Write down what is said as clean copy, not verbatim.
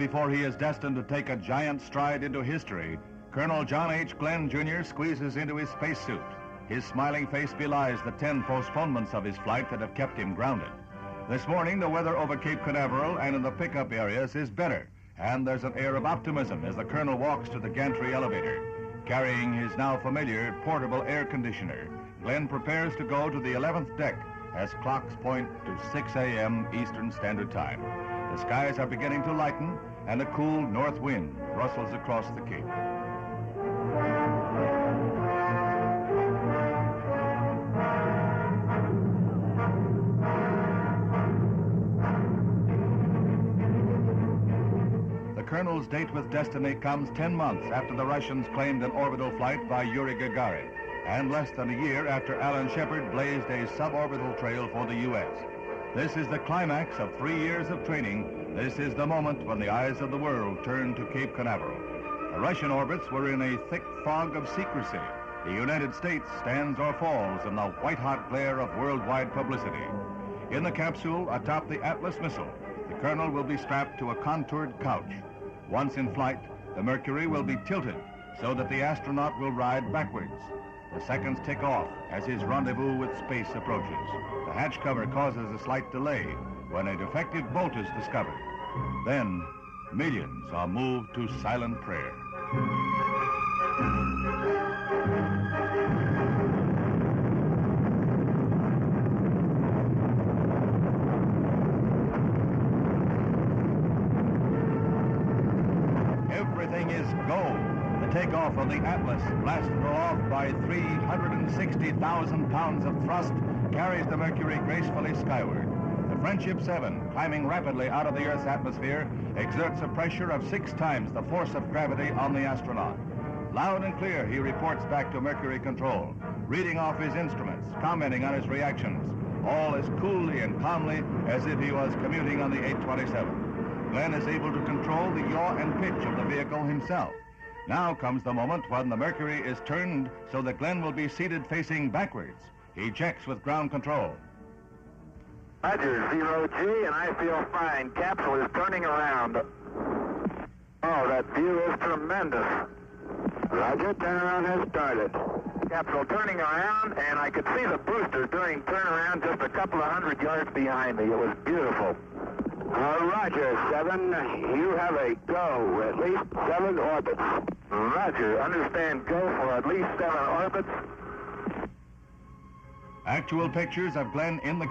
before he is destined to take a giant stride into history, Colonel John H. Glenn, Jr. squeezes into his spacesuit. His smiling face belies the 10 postponements of his flight that have kept him grounded. This morning, the weather over Cape Canaveral and in the pickup areas is better, and there's an air of optimism as the Colonel walks to the gantry elevator. Carrying his now familiar portable air conditioner, Glenn prepares to go to the 11th deck as clocks point to 6 a.m. Eastern Standard Time. The skies are beginning to lighten, and a cool north wind rustles across the Cape. The Colonel's date with destiny comes 10 months after the Russians claimed an orbital flight by Yuri Gagarin, and less than a year after Alan Shepard blazed a suborbital trail for the U.S. This is the climax of 3 years of training. This is the moment when the eyes of the world turn to Cape Canaveral. The Russian orbits were in a thick fog of secrecy. The United States stands or falls in the white-hot glare of worldwide publicity. In the capsule atop the Atlas missile, the Colonel will be strapped to a contoured couch. Once in flight, the Mercury will be tilted so that the astronaut will ride backwards. The seconds tick off as his rendezvous with space approaches. The hatch cover causes a slight delay when a defective bolt is discovered. Then, millions are moved to silent prayer. Everything is go. The takeoff of the Atlas, blasted aloft by 360,000 pounds of thrust, carries the Mercury gracefully skyward. The Friendship 7, climbing rapidly out of the Earth's atmosphere, exerts a pressure of 6 times the force of gravity on the astronaut. Loud and clear, he reports back to Mercury Control, reading off his instruments, commenting on his reactions, all as coolly and calmly as if he was commuting on the 827. Glenn is able to control the yaw and pitch of the vehicle himself. Now comes the moment when the Mercury is turned so that Glenn will be seated facing backwards. He checks with ground control. Roger, 0G, and I feel fine. Capsule is turning around. Oh, that view is tremendous. Roger, turnaround has started. Capsule turning around, and I could see the booster doing turnaround just a couple of 100 yards behind me. It was beautiful. Roger, 7. You have a go, at least 7 orbits. Roger, understand go for at least 7 orbits. Actual pictures of Glenn in the